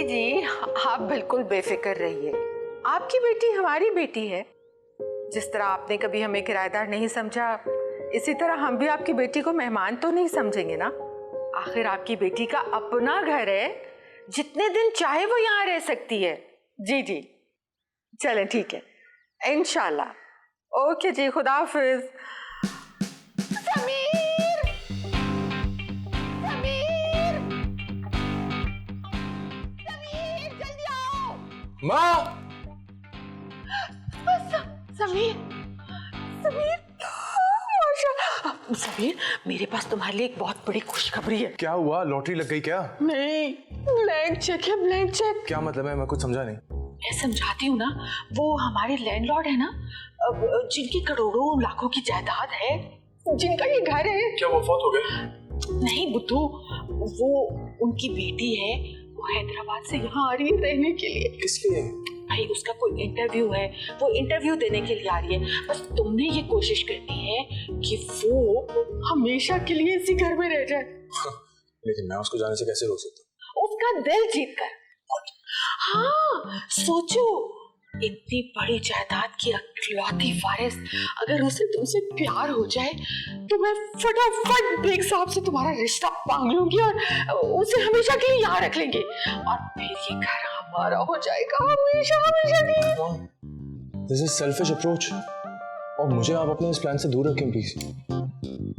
जी, आप बिल्कुल बेफिक्र रहिए। आपकी बेटी हमारी बेटी है। जिस तरह आपने कभी हमें किराएदार नहीं समझा, इसी तरह हम भी आपकी बेटी को मेहमान तो नहीं समझेंगे ना। आखिर आपकी बेटी का अपना घर है, जितने दिन चाहे वो यहाँ रह सकती है। जी जी, चलें ठीक है, इंशाल्लाह। ओके जी, खुदा हाफिज। समीर, समीर, समीर, जल्दी आओ। माँ! समीर, समीर, समीर, मेरे पास तुम्हारे लिए एक बहुत बड़ी खुशखबरी है। क्या हुआ? लॉटरी लग गई क्या? नहीं, ब्लैंक चेक है, ब्लैंक चेक। क्या मतलब है? मैं कुछ समझा नहीं। मैं समझाती हूँ ना। वो हमारे लैंडलॉर्ड है ना, जिनकी करोड़ों लाखों की जायदाद है, जिनका ये घर है। क्या वो फौत हो गए? नहीं बुद्धू, वो उनकी बेटी है, वो हैदराबाद से यहाँ आ रही है रहने के लिए। किस लिए? भाई उसका कोई इंटरव्यू है, वो इंटरव्यू देने के लिए आ रही है। बस तुमने ये कोशिश करनी है कि वो हमेशा के लिए इसी घर में रह जाए। लेकिन मैं उसको जाने से कैसे रोक सकता हूँ? उसका दिल जीत कर। हाँ, सोचो, इतनी बड़ी जायदाद की इकलौती वारिस अगर उसे तुमसे प्यार हो जाए तो मैं फटाफट बेग साहब से तुम्हारा रिश्ता मांग लूंगी और उसे हमेशा के लिए यहाँ रख लेंगे और फिर ये घर हमारा हो जाएगा हमेशा हमेशा के लिए। दिस इज सेल्फिश अप्रोच और मुझे आप अपने इस प्लान से दूर रखें प्लीज।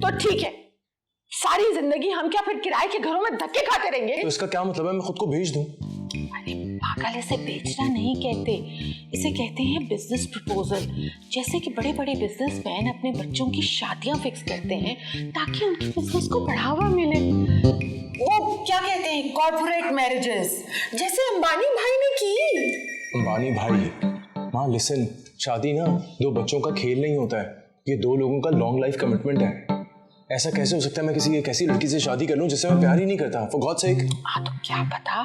तो ठीक है, सारी जिंदगी हम क्या फिर किराए के घरों में धक्के खाते रहेंगे? तो इसका क्या मतलब है? मैं खुद को भेज दूं? अरे पागल, इसे बेचना नहीं कहते, इसे कहते हैं बिजनेस प्रपोजल। जैसे कि बड़े बड़े बिजनेसमैन अपने बच्चों की शादियां फिक्स करते हैं ताकि उनके बिजनेस को बढ़ावा मिले। वो क्या कहते हैं, कॉर्पोरेट मैरिजेस, जैसे अंबानी भाई ने की। अंबानी भाई? माँ लिसन, शादी ना दो बच्चों का खेल नहीं होता है, ये दो लोगों का लॉन्ग लाइफ कमिटमेंट है। ऐसा कैसे हो सकता है मैं किसी एक ऐसी लड़की से शादी कर लूं जिससे मैं प्यार ही नहीं करता? For God sake. हाँ तो क्या पता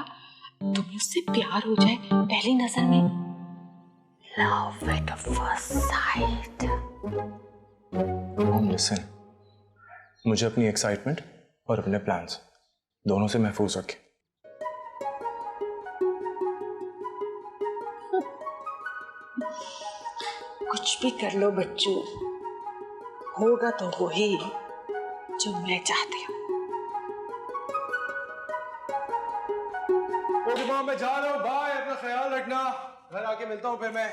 तुम्हें उससे प्यार हो जाए पहली नजर में। Love at first sight. Listen, मुझे अपनी एक्साइटमेंट और अपने प्लान्स दोनों से महफूज रखें। कुछ भी कर लो बच्चू, होगा तो वही जो मैं चाहती हूँ। ओके माँ, मैं जा रहा हूँ, बाय, अपना ख्याल रखना, घर आके मिलता हूँ फिर मैं।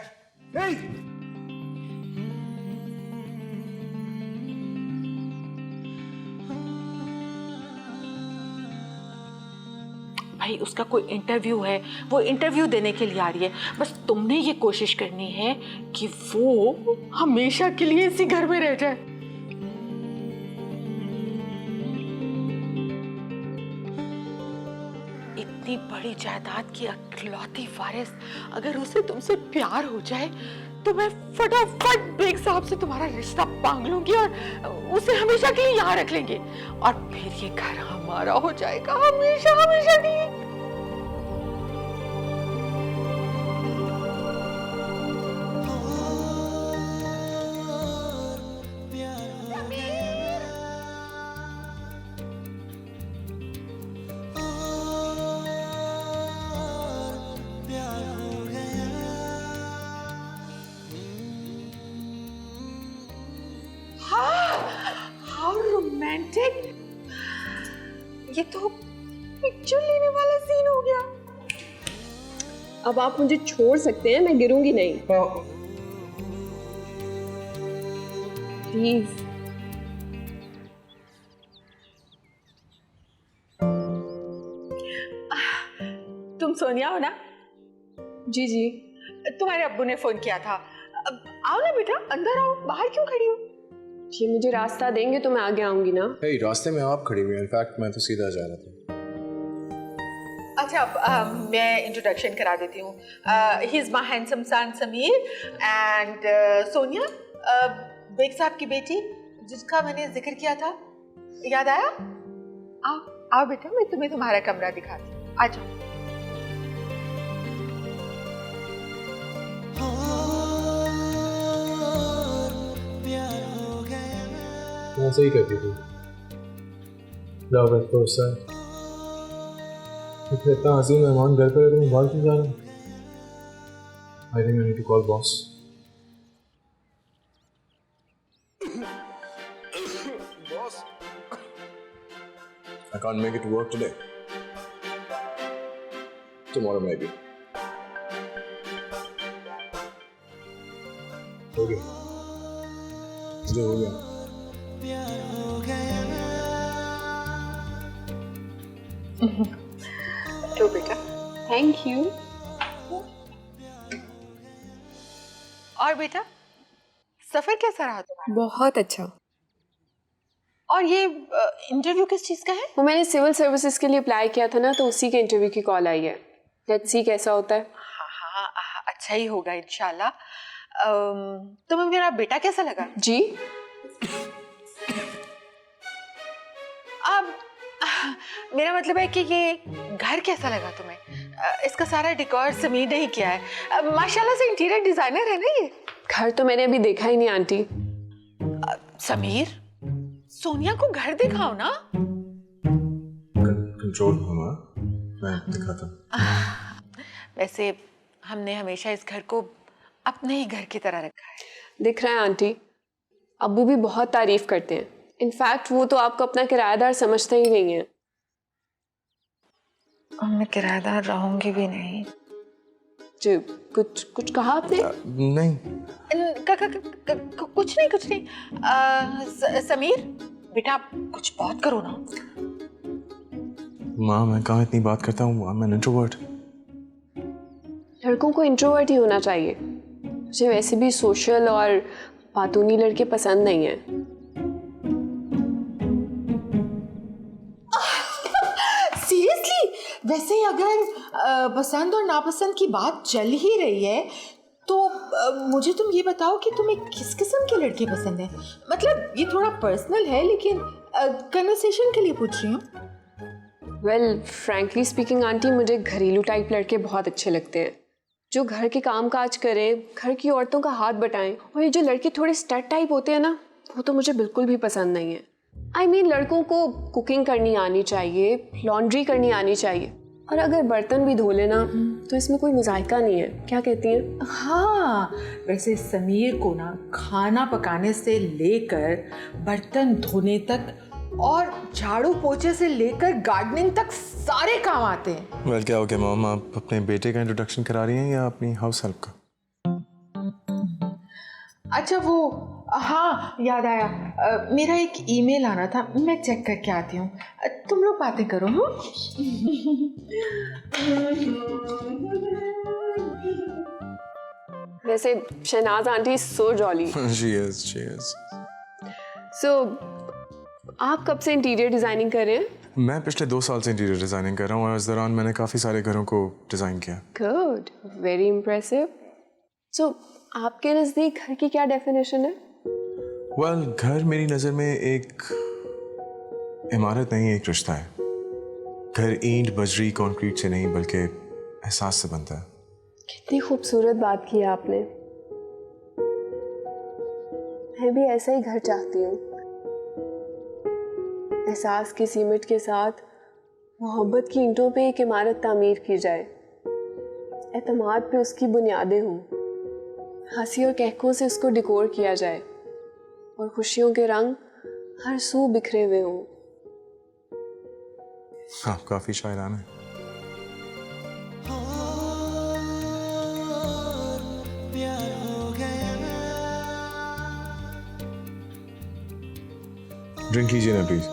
भाई उसका कोई इंटरव्यू है, वो इंटरव्यू देने के लिए आ रही है। बस तुमने ये कोशिश करनी है कि वो हमेशा के लिए इसी घर में रह जाए। इतनी बड़ी जायदाद की इकलौती वारिस अगर उसे तुमसे प्यार हो जाए तो मैं फटाफट बेग साहब से तुम्हारा रिश्ता मांग लूंगी और उसे हमेशा के लिए यहाँ रख लेंगे और फिर ये घर हमारा हो जाएगा हमेशा हमेशा के लिए। हाउ रोमांटिक, ये तो पिक्चर लेने वाला सीन हो गया। अब आप मुझे छोड़ सकते हैं, मैं गिरूंगी नहीं। प्लीज। तुम सोनिया हो ना? जी जी। तुम्हारे अब्बू ने फोन किया था। अब आओ ना बेटा, अंदर आओ, बाहर क्यों खड़ी हो? ये मुझे रास्ता देंगे तो मैं आगे आऊंगी ना। रास्ते में आप खड़ी हुई हैं, इनफैक्ट मैं तो सीधा जा रहा था। अच्छा, मैं इंट्रोडक्शन करा देती हूँ। He is my handsome son Sameer and Sonia, Baig साहब की बेटी जिसका मैंने जिक्र किया था, याद आया? आओ आओ बेटा, मैं तुम्हें तुम्हारा कमरा दिखाती हूँ, आ जाओ। सही कहती थी, लव एट फर्स्ट साइट। इतना हसीन मेहमान घर पर है तो मैं बाहर क्यों जा रहा हूँ? I think I need to call boss. Boss, I can't make it to work today. Tomorrow maybe. हो गया, मुझे हो गया. लो बेटा। Thank you. और बेटा, सफर कैसा रहा तुम्हारा? बहुत अच्छा। और ये इंटरव्यू किस चीज का है? वो मैंने सिविल सर्विसेज के लिए अप्लाई किया था ना, तो उसी के इंटरव्यू की कॉल आई है। लेट्स सी कैसा होता है। हाँ, अच्छा ही होगा इंशाल्लाह। तुम्हें मेरा बेटा कैसा लगा? जी अब मेरा मतलब है कि ये घर कैसा लगा तुम्हें? इसका सारा डेकोर समीर ने ही किया है। माशाल्लाह से इंटीरियर डिजाइनर है ना ये। घर तो मैंने अभी देखा ही नहीं आंटी। समीर, सोनिया को घर दिखाओ ना। कंट्रोल होना, मैं दिखाता हूँ। वैसे हमने हमेशा इस घर को अपने ही घर की तरह रखा है। दिख रहा है आंटी, अब्बू भी बहुत तारीफ करते हैं। इनफैक्ट वो तो आपको अपना किराएदार समझते ही नहीं है। और मैं किराएदार रहूंगी भी नहीं। जी, कुछ कहा आपने? नहीं, कुछ नहीं। समीर बेटा, आप कुछ बहुत करो ना। माँ मैं कहाँ इतनी बात करता हूँ, मैं इंट्रोवर्ट। लड़कों को इंट्रोवर्ट ही होना चाहिए। मुझे वैसे भी सोशल और बातूनी लड़के पसंद नहीं है। सीरियसली? वैसे अगर पसंद और नापसंद की बात चल ही रही है तो मुझे तुम ये बताओ कि तुम्हें किस किस्म के लड़के पसंद है? मतलब ये थोड़ा पर्सनल है, लेकिन कन्वर्सेशन के लिए पूछ रही हूँ। वेल फ्रैंकली स्पीकिंग आंटी, मुझे घरेलू टाइप लड़के बहुत अच्छे लगते हैं, जो घर के काम काज करें, घर की औरतों का हाथ बटाएं। और ये जो लड़के थोड़े स्टड टाइप होते हैं ना, वो तो मुझे बिल्कुल भी पसंद नहीं है। I mean, लड़कों को कुकिंग करनी आनी चाहिए, लॉन्ड्री करनी आनी चाहिए, और अगर बर्तन भी धो लेना तो इसमें कोई मुज़ायका नहीं है। क्या कहती हैं? हाँ, वैसे समीर को ना खाना पकाने से लेकर बर्तन धोने तक और झाड़ू पोछे से लेकर गार्डनिंग तक सारे काम आते हैं। वेल क्या हो गया मॉम, आप अपने बेटे का इंट्रोडक्शन करा रही हैं या अपनी हाउस हेल्प का? अच्छा वो, हाँ याद आया, मेरा एक ईमेल आना था, मैं चेक करके आती हूँ। तुम लोग बातें करो। हाँ वैसे Shehnaz aunty so jolly. She is. So आप कब से इंटीरियर डिज़ाइनिंग कर रहे हैं? मैं पिछले 2 साल से इंटीरियर डिज़ाइनिंग कर रहा हूँ और इस दौरान मैंने काफ़ी सारे घरों को डिज़ाइन किया। Good, very impressive. सो आपके नज़दीक घर की क्या डेफिनेशन है? वेल घर मेरी नज़र में एक इमारत नहीं, एक रिश्ता है। घर ईंट बजरी कंक्रीट से नहीं बल्कि एहसास से बनता है। कितनी खूबसूरत बात की है आपने। मैं भी ऐसा ही घर चाहती हूँ, एहसास की सीमेंट के साथ मोहब्बत की ईंटों पे एक इमारत तामीर की जाए, एतमाद पे उसकी बुनियादें हों, हंसी और कहकों से उसको डिकोर किया जाए और खुशियों के रंग हर सू बिखरे हुए हों। आप काफ़ी शायराना है। ड्रिंक कीजिए ना प्लीज।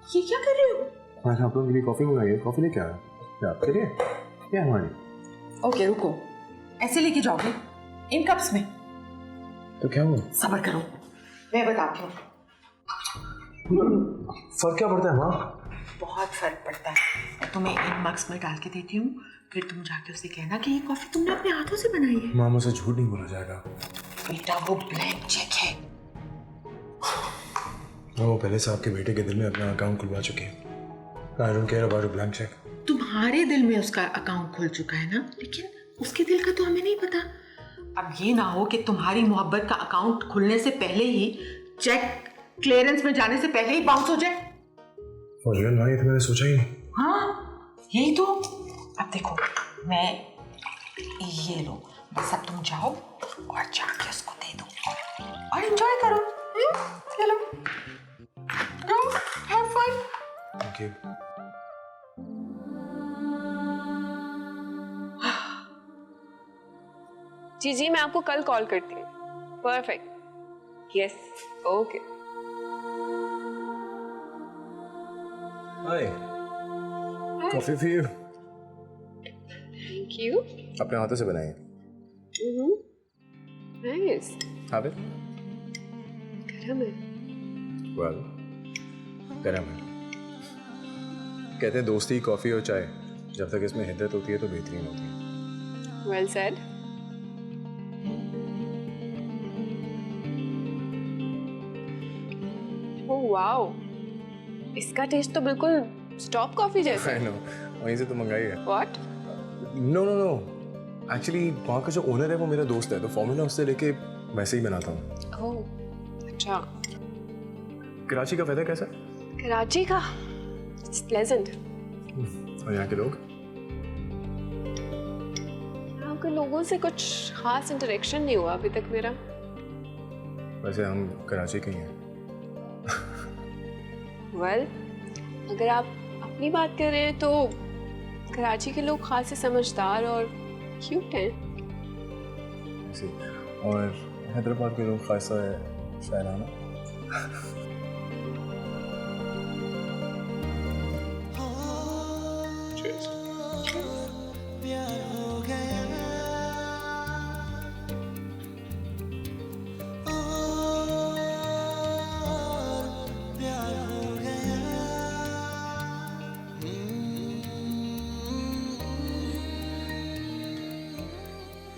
ये क्या कर रहे हो? मैंने आप लोगों के लिए कॉफ़ी मंगाई है, कॉफ़ी लेके आया। क्या आपके लिए? क्या हमारी? ओके रुको, ऐसे लेके जाओगे इन कप्स में? तो क्या हुआ? सब्र करो, मैं बताती हूँ। फर्क क्या पड़ता है माँ? बहुत फर्क पड़ता है। मैं तुम्हें इन मग्स में डाल के देती हूँ, फिर तुम जाके उसे कहना कि ये कॉफी तुमने अपने हाथों से बनाई है। माँ मुझसे झूठ नहीं बोला जाएगा। बेटा वो ब्लैंक चेक है। वो पहले से आपके बेटे के दिल में अपना अकाउंट खुलवा चुके हैं। I don't care about a blank check. तुम्हारे दिल में उसका अकाउंट खुल चुका है ना, लेकिन उसके दिल का तो हमें नहीं पता। अब ये ना हो कि तुम्हारी मोहब्बत का अकाउंट खुलने से पहले ही चेक क्लियरेंस में जाने से पहले ही बाउंस हो जाए। और रियल भाई तो मैंने सोचा ही नहीं। हाँ यही तो। अब देखो मैं ये लो, बस अब तुम जाओ और जाके उसको दे दो और एंजॉय करो। चलो go have fun. Thank you. जी मैं आपको कल कॉल करती हूँ। Perfect. Yes okay. Hi, coffee for you. Thank you. अपने हाथों से बनाई है। नाइस। Have it. गरम है। वेल, गरम है। कहते हैं दोस्ती, कॉफी और चाय जब तक इसमें हिद्दत होती है तो बेहतरीन होती है। Well said. ओह वाओ, इसका टेस्ट तो बिल्कुल स्टॉप कॉफी जैसा आई है। नो, वहीं से तो मंगाई है। What? No no no, actually वहाँ का जो ओनर है वो मेरा दोस्त है, तो फॉर्मूला उससे लेके वैसे ही बनाता हूँ। ओह अच्छा। कराची का वेदर कैसा है? कराची का इट्स प्लेजेंट। और यहाँ के लोग? यहाँ के लोगों से कुछ खास इंटरेक्शन नहीं हुआ अभी तक मेरा। वैसे हम कराची के ही हैं। वेल, अगर आप अपनी बात कर रहे हैं तो कराची के लोग खासे समझदार और क्यूट हैं। ऐसे, और हैदराबाद के लोग खासा है शायराना। Cheers.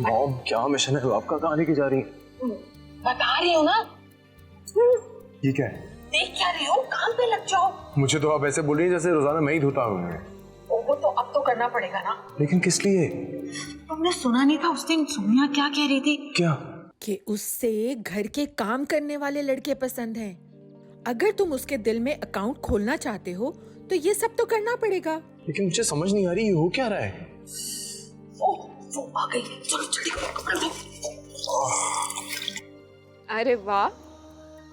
मॉम, क्या मिशन है आपका? कहाँ लेके जा रही है? बता रही हूँ ना। ये क्या है? देख क्या रही हो, काम पे लग जाओ। मुझे तो आप ऐसे बोल रही हैं जैसे रोजाना मैं ही धोता हूँ। वो तो अब तो करना पड़ेगा ना। लेकिन किस लिए? तुमने सुना नहीं था उस दिन सोनिया क्या कह रही थी? क्या? कि उससे घर के काम करने वाले लड़के पसंद हैं। अगर तुम उसके दिल में अकाउंट खोलना चाहते हो तो ये सब तो करना पड़ेगा। लेकिन मुझे समझ नहीं आ रही ये हो क्या रहा है। ओह वो आ गई, चलो जल्दी कर दो। अरे वाह,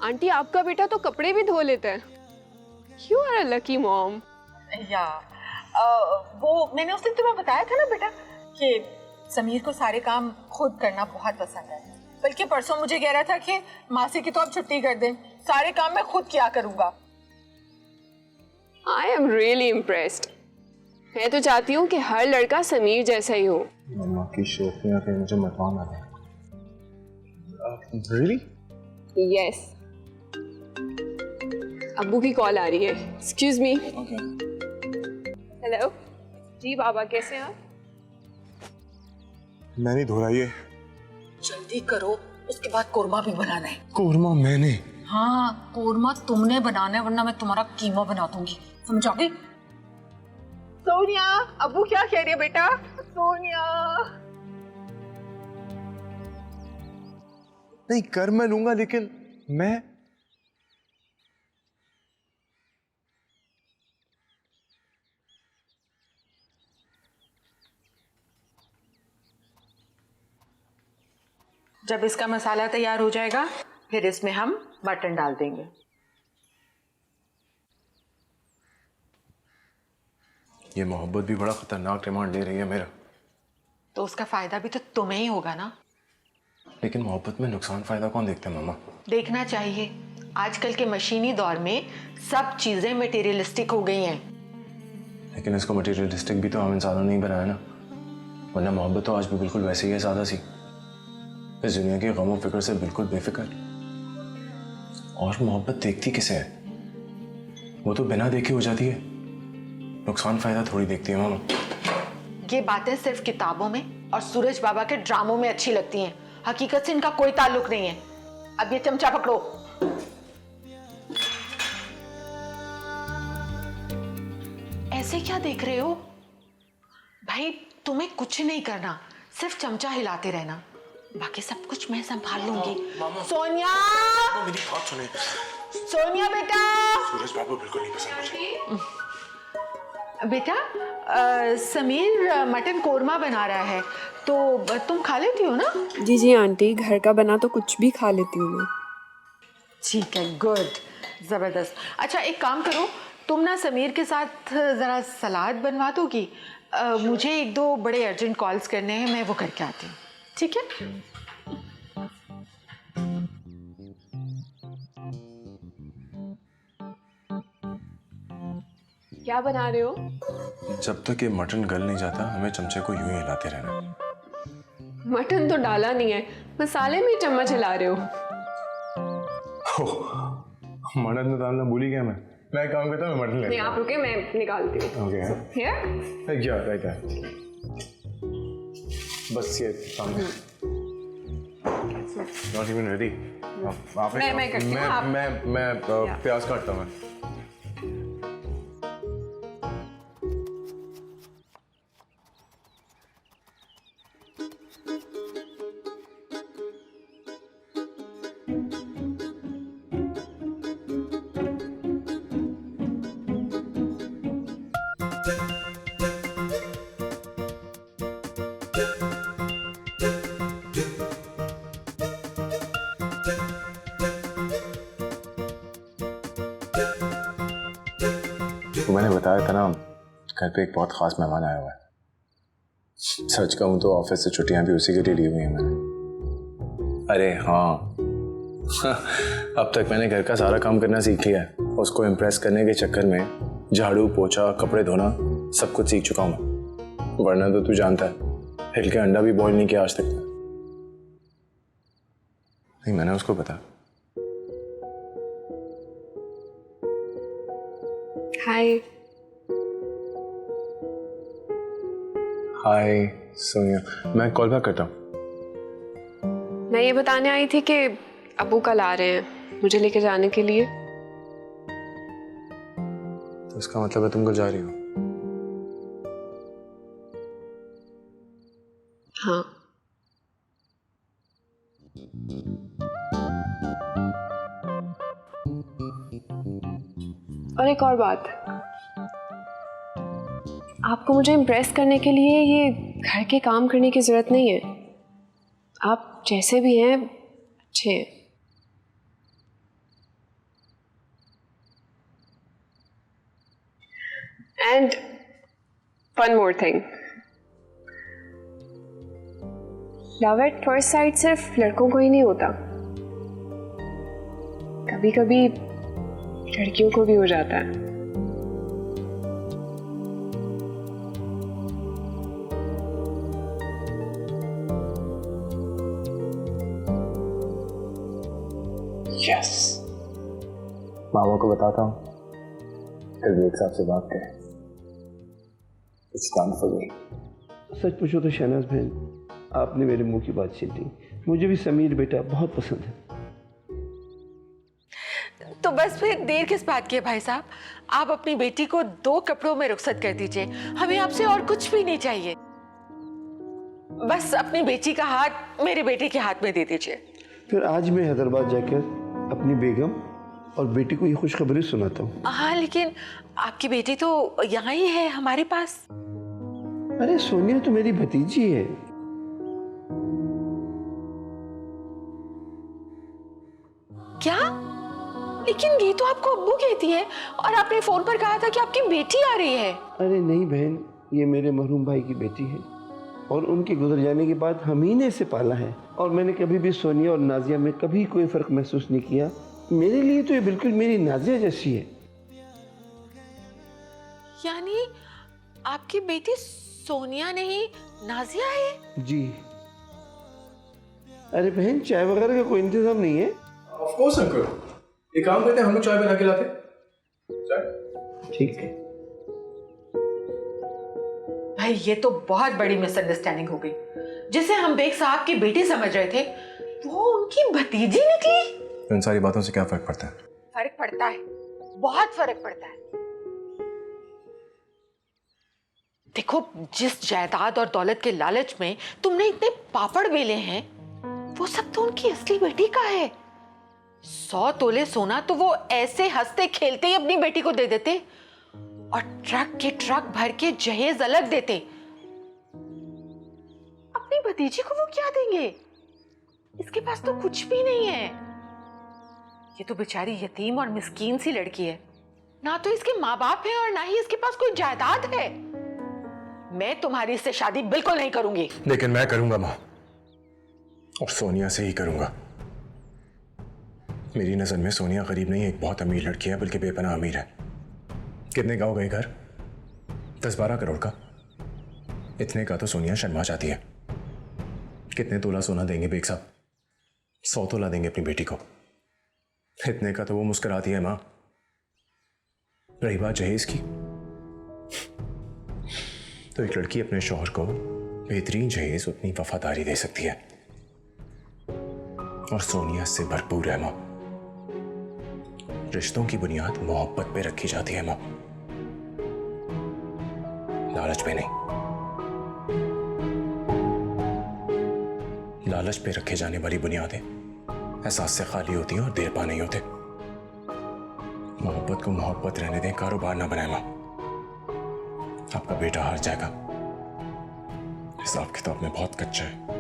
आंटी आपका बेटा तो कपड़े भी धो लेता है। You are a lucky mom. या वो मैंने उस दिन तुम्हें बताया था ना बेटा कि समीर को सारे काम खुद करना बहुत पसंद है। बल्कि परसों मुझे कह रहा था कि मासी की तो अब छुट्टी कर दें, सारे काम मैं खुद किया करूंगा। I am really impressed. मैं तो चाहती हूँ कि हर लड़का समीर जैसा ही हो। मम्मा की शौक में आके मुझे मतवान आ गया। Really? यस। अब्बू की कॉल आ रही है। Excuse me. हेलो जी बाबा, कैसे हैं आप? मैं नहीं धो रहा ये। जल्दी करो, उसके बाद कोरमा भी बनाना है। कोरमा मैंने? हाँ कोरमा तुमने बनाना है, वरना मैं तुम्हारा कीमा बना दूंगी, समझोगे? सोनिया, अब्बू क्या कह रही है बेटा? सोनिया नहीं, कर मैं लूंगा, लेकिन मैं जब इसका मसाला तैयार हो जाएगा फिर इसमें हम मटन डाल देंगे। ये मोहब्बत भी बड़ा खतरनाक डिमांड ले रही है मेरा। तो उसका फायदा भी तो तुम्हें ही होगा ना। लेकिन मोहब्बत में नुकसान फायदा कौन देखता है मामा? देखना चाहिए। आजकल के मशीनी दौर में सब चीजें मटेरियलिस्टिक हो गई हैं। लेकिन इसको मटेरियलिस्टिक भी तो हम इंसानों ने ही बनाया ना, वरना मोहब्बत तो आज भी बिल्कुल वैसे ही है, सादा सी, इस दुनिया के गमों फिक्र से बिल्कुल बेफिक्र। और मोहब्बत देखती किसे है? वो तो बिना देखे हो जाती है, नुकसान फायदा थोड़ी देखती है मामा। ये बातें सिर्फ किताबों में और सूरज बाबा के ड्रामों में अच्छी लगती हैं, हकीकत से इनका कोई ताल्लुक नहीं है। अब ये चमचा पकड़ो। ऐसे क्या देख रहे हो भाई? तुम्हें कुछ नहीं करना, सिर्फ चमचा हिलाते रहना। बाकी सब कुछ मैं संभाल लूंगी। सोनिया, मेरी बात सुने। सोनिया बेटा। सूरज बाबू बिल्कुल नहीं पसंद मुझे। बेटा समीर मटन कोरमा बना रहा है, तो तुम खा लेती हो ना? जी जी आंटी, घर का बना तो कुछ भी खा लेती हूँ मैं। ठीक है, गुड, ज़बरदस्त। अच्छा एक काम करो, तुम ना समीर के साथ ज़रा सलाद बनवा दोगी? मुझे एक दो बड़े अर्जेंट कॉल्स करने हैं, मैं वो करके आती हूँ, ठीक है? क्या बना रहे हो? जब तक ये मटन गल नहीं जाता हमें चमचे को यूं ही हिलाते रहना। मटन तो डाला नहीं है, मसाले में ही चम्मच हिला रहे हो। मटन तो डालना भूल ही गया मैं एक काम करता हूँ, मैं मटन ले नहीं आप रुके, मैं निकालती हूँ। Okay Here? क्या राइट है, बस ये सामने। Not even ready. मैं करती हूँ, आप- मैं प्याज काटता हूँ। तो मैंने बताया था ना, घर पे एक बहुत खास मेहमान आया हुआ है। सच कहूँ तो ऑफिस से छुट्टियां भी उसी के लिए ली हुई हैं मैंने। अरे हाँ अब तक मैंने घर का सारा काम करना सीख लिया है। उसको इम्प्रेस करने के चक्कर में झाड़ू पोछा कपड़े धोना सब कुछ सीख चुका हूँ मैं। वरना तो तू जानता है, हिल के अंडा भी बॉईल नहीं किया आज तक। नहीं मैंने उसको बताया। हाय। हाय सोनिया, मैं कॉल बैक करता हूँ। मैं ये बताने आई थी कि अबू कल आ रहे हैं मुझे लेके जाने के लिए। तो इसका मतलब है तुम कल जा रही हो? हाँ। और एक और बात, आपको मुझे इम्प्रेस करने के लिए ये घर के काम करने की जरूरत नहीं है। आप जैसे भी हैं अच्छे हैं। And one more thing, love at first sight सिर्फ लड़कों को ही नहीं होता, कभी कभी लड़कियों को भी हो जाता है। यस, मामा को बताता हूँ, फिर भी एक साहब से बात करें। It's time for me. सच पूछो तो शहनाज बहन, आपने मेरे मुंह की बात छीन ली। मुझे भी समीर बेटा बहुत पसंद है। तो बस फिर देर किस बात की है भाई साहब, आप अपनी बेटी को 2 कपड़ों में रुखसत कर दीजिए। हमें आपसे और कुछ भी नहीं चाहिए। बस अपनी बेटी का हाथ मेरे बेटे के हाथ में दे दीजिए। फिर आज मैं हैदराबाद जाकर अपनी बेगम और बेटी को ये खुशखबरी सुनाता हूँ। हाँ लेकिन आपकी बेटी तो यहाँ ही है हमारे पास। अरे सोनिया तो मेरी भतीजी है। क्या? लेकिन ये तो आपको अब्बू कहती है, और आपने फोन पर कहा था कि आपकी बेटी आ रही है। अरे नहीं बहन, ये मेरे मरहूम भाई की बेटी है और उनके गुजर जाने के बाद हम ही ने इसे पाला है। और मैंने कभी भी सोनिया और नाजिया में कभी कोई फर्क महसूस नहीं किया। मेरे लिए तो ये बिल्कुल मेरी नाजिया जैसी है। यानी आपकी बेटी सोनिया नहीं नाजिया है? जी। अरे बहन, चाय वगैरह का कोई इंतजाम नहीं है? Of course अंकल, एक काम करते हैं, हम लोग चाय बना के लाते हैं। चाय? ठीक है। भाई ये तो बहुत बड़ी मिसअंडरस्टैंडिंग हो गई। जिसे हम बेग साहब की बेटी समझ रहे थे वो उनकी भतीजी निकली। इन सारी बातों से क्या फर्क पड़ता है? फर्क पड़ता है, बहुत फर्क पड़ता है। देखो, जिस जायदाद और दौलत के लालच में तुमने इतने पापड़ बेले हैं, वो सब तो उनकी असली बेटी का है। 100 तोले सोना तो वो ऐसे हंसते खेलते ही अपनी बेटी को दे देते और ट्रक के ट्रक भर के जहेज अलग देते। अपनी भतीजी को वो क्या देंगे? इसके पास तो कुछ भी नहीं है। ये तो बेचारी यतीम और मिस्कीन सी लड़की है। ना तो इसके माँ बाप हैं और ना ही इसके पास कोई जायदाद है। मैं तुम्हारी इससे शादी बिल्कुल नहीं करूंगी। लेकिन मैं करूंगा माँ, और सोनिया से ही करूंगा। मेरी नजर में सोनिया गरीब नहीं, एक बहुत अमीर लड़की है, बल्कि बेपनाह अमीर है। कितने का हो गए घर? 10-12 करोड़ का। इतने का तो सोनिया शर्मा जाती है। कितने तोला सोना देंगे बेग साहब? 100 तोला देंगे अपनी बेटी को। इतने का तो वो मुस्कुराती है माँ। रही बात जहेज की, तो एक लड़की अपने शौहर को बेहतरीन जहेज उतनी वफादारी दे सकती है, और सोनिया से भरपूर है माँ। रिश्तों की बुनियाद मोहब्बत पे रखी जाती है माँ, लालच पे नहीं। लालच पे रखे जाने वाली बुनियादें एहसास से खाली होती हैं और देर पा नहीं होते। मोहब्बत को मोहब्बत रहने दें, कारोबार ना बनाए माँ। आपका बेटा हार जाएगा। हिसाब किताब में बहुत कच्चा है।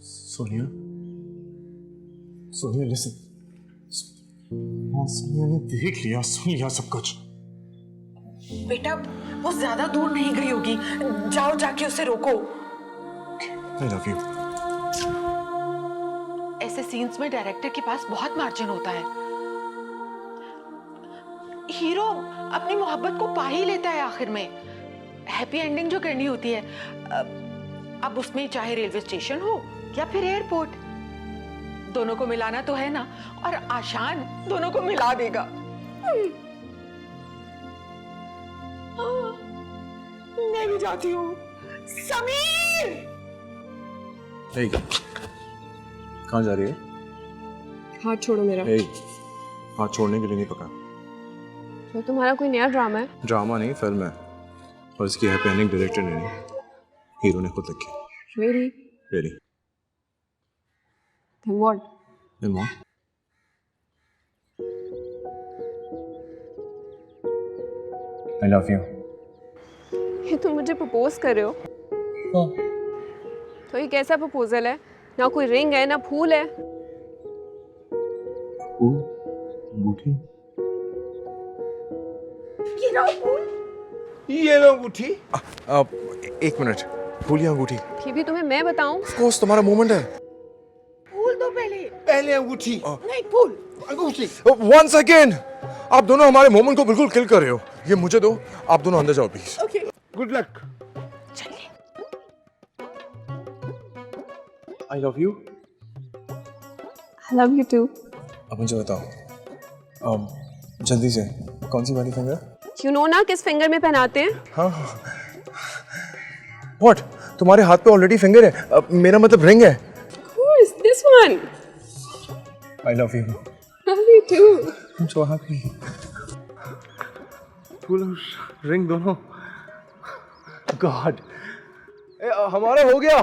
सोनिया, सोनिया लिसन। सोनिया ने देख लिया, सुन लिया सब कुछ। बेटा वो ज्यादा दूर नहीं गई होगी, जाओ जाके उसे रोको। I love you. ऐसे सीन्स में डायरेक्टर के पास बहुत मार्जिन होता है। हीरो अपनी मोहब्बत को पा ही लेता है आखिर में। हैप्पी एंडिंग जो करनी होती है, अब उसमें चाहे रेलवे स्टेशन हो या फिर एयरपोर्ट, दोनों को मिलाना तो है ना, और आशान दोनों को मिला देगा। मैं भी जाती हूँ। समीर! कहाँ जा रही है? हाथ छोड़ो मेरा। हाथ छोड़ने के लिए नहीं पका। तो तुम्हारा कोई नया ड्रामा है? ड्रामा नहीं, फिल्म है, और इसकी हैप्पी एंडिंग डायरेक्टर ने नहीं, हीरो ने खुद लिखी। Really? Really? Then what? Then what? I love you. ये तुम मुझे प्रपोज कर रहे हो? तो ये कैसा प्रपोजल है? ना कोई रिंग है, ना फूल है। फूल? अंगूठी? ये लो फूल। ये लो अंगूठी। एक मिनट, फूल या अंगूठी? ये भी तुम्हें मैं बताऊं? Of course, तुम्हारा मोमेंट है। फूल दो पहले। पहले अंगूठी। नहीं फूल। अंगूठी। 1 सेकेंड, आप दोनों हमारे मोमेंट को बिल्कुल किल कर रहे हो। ये मुझे दो, आप दोनों अंदर जाओ प्लीज। ओके। Good luck. चलिए। I love you. I love you too. अब मुझे बताओ, जल्दी से, कौन सी वाली फिंगर? You know ना किस फिंगर में पहनाते हैं? हाँ। What? तुम्हारे हाथ पे ऑलरेडी फिंगर है। मेरा मतलब रिंग है। Of course, this one. I love you. Love you too. I'm so happy. फूल और रिंग दोनों। गॉड, हमारा हो गया।